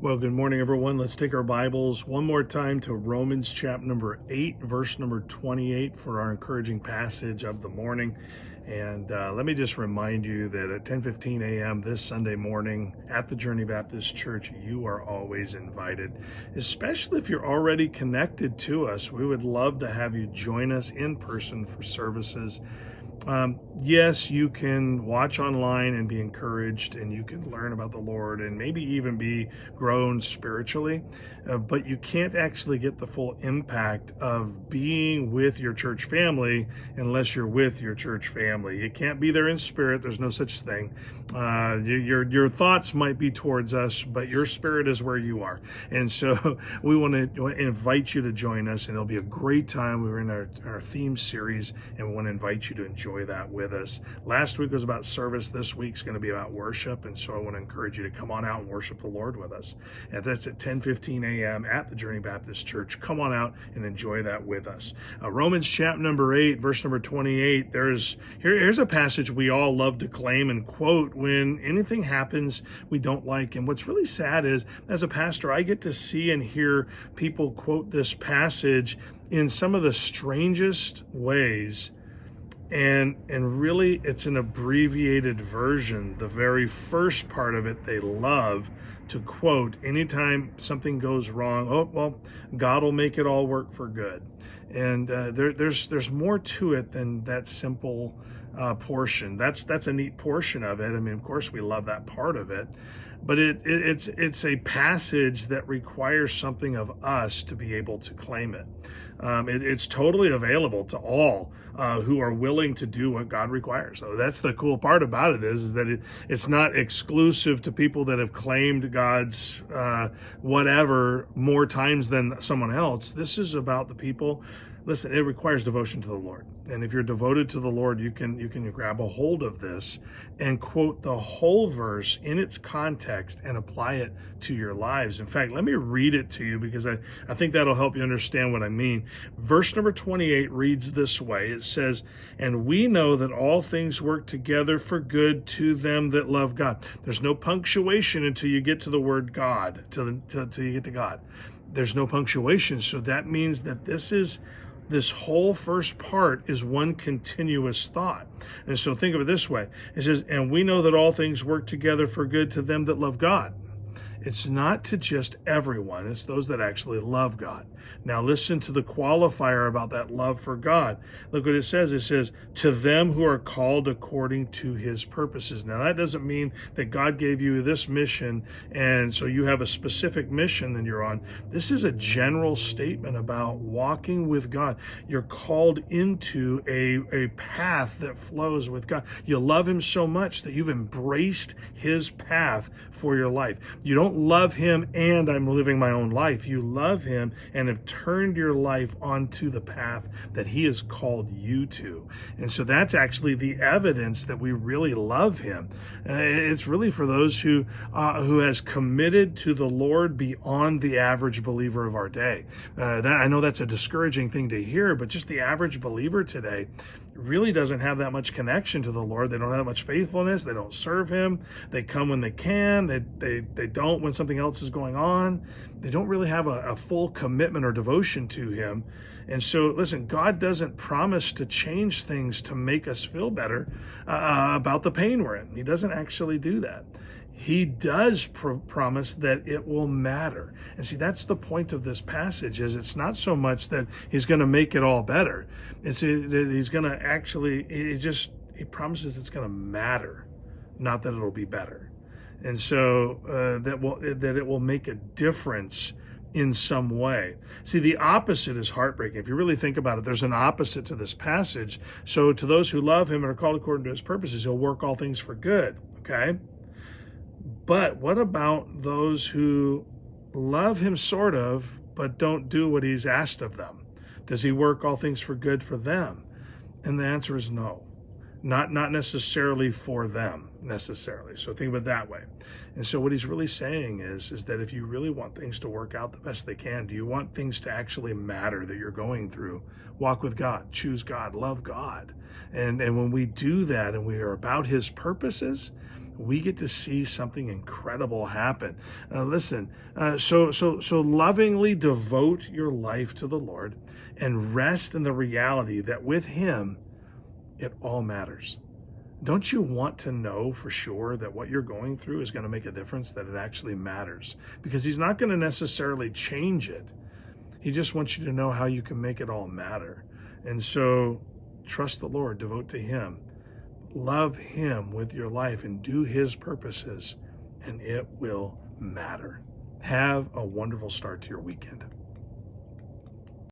Well, good morning, everyone. Let's take our Bibles one more time to Romans chapter number 8, verse number 28 for our encouraging passage of the morning. And let me just remind you that at 10:15 a.m. this Sunday morning at the Journey Baptist Church, you are always invited, especially if you're already connected to us. We would love to have you join us in person for services. Yes, you can watch online and be encouraged, and you can learn about the Lord and maybe even be grown spiritually, but you can't actually get the full impact of being with your church family unless you're with your church family. You can't be there in spirit. There's no such thing. Your thoughts might be towards us, but your spirit is where you are. And so we want to invite you to join us, and it'll be a great time. We're in our theme series, and we want to invite you to enjoy that with us. Last week was about service. This week's going to be about worship, and so I want to encourage you to come on out and worship the Lord with us. And that's at 10:15 a.m. at the Journey Baptist Church. Come on out and enjoy that with us. Romans chapter number 8, verse number 28. Here's a passage we all love to claim and quote when anything happens we don't like. And what's really sad is, as a pastor, I get to see and hear people quote this passage in some of the strangest ways. And really, it's an abbreviated version. The very first part of it they love to quote anytime something goes wrong. Oh, well, God will make it all work for good. And there's more to it than that simple portion. That's a neat portion of it. I mean, of course, we love that part of it, but it's a passage that requires something of us to be able to claim it. It's totally available to all who are willing to do what God requires. So that's the cool part about it is that it's not exclusive to people that have claimed God's whatever more times than someone else. This is about the people. Listen, it requires devotion to the Lord. And if you're devoted to the Lord, you can grab a hold of this and quote the whole verse in its context and apply it to your lives. In fact, let me read it to you because I think that'll help you understand what I mean. Verse number 28 reads this way. It says, "And we know that all things work together for good to them that love God." There's no punctuation until you get to the word God, till you get to God. There's no punctuation. So that means that this whole first part is one continuous thought. And so think of it this way. It says, "And we know that all things work together for good to them that love God." It's not to just everyone. It's those that actually love God. Now listen to the qualifier about that love for God. Look what it says. It says, "To them who are called according to his purposes." Now that doesn't mean that God gave you this mission and so you have a specific mission that you're on. This is a general statement about walking with God. You're called into a path that flows with God. You love him so much that you've embraced his path for your life. You don't love him and I'm living my own life. You love him and have turned your life onto the path that he has called you to. And so that's actually the evidence that we really love him. It's really for those who has committed to the Lord beyond the average believer of our day. I know that's a discouraging thing to hear, but just the average believer today really doesn't have that much connection to the Lord. They don't have that much faithfulness. They don't serve him. They come when they can. They don't when something else is going on. They don't really have a full commitment or devotion to him. And so, listen, God doesn't promise to change things to make us feel better about the pain we're in. He doesn't actually do that. He does promise that it will matter. And see, that's the point of this passage is it's not so much that he's going to make it all better. It's that he's going to actually, he promises it's going to matter, not that it'll be better. And so that it will make a difference in some way. See, the opposite is heartbreaking. If you really think about it, there's an opposite to this passage. So to those who love him and are called according to his purposes, he'll work all things for good. Okay? But what about those who love him sort of, but don't do what he's asked of them? Does he work all things for good for them? And the answer is no. Not necessarily for them, necessarily. So think of it that way. And so what he's really saying is that if you really want things to work out the best they can, do you want things to actually matter that you're going through? Walk with God, choose God, love God. And when we do that and we are about his purposes, we get to see something incredible happen. Listen, so lovingly devote your life to the Lord and rest in the reality that with Him, it all matters. Don't you want to know for sure that what you're going through is going to make a difference, that it actually matters? Because He's not going to necessarily change it. He just wants you to know how you can make it all matter. And so trust the Lord, devote to Him, love Him with your life, and do His purposes, and it will matter. Have a wonderful start to your weekend.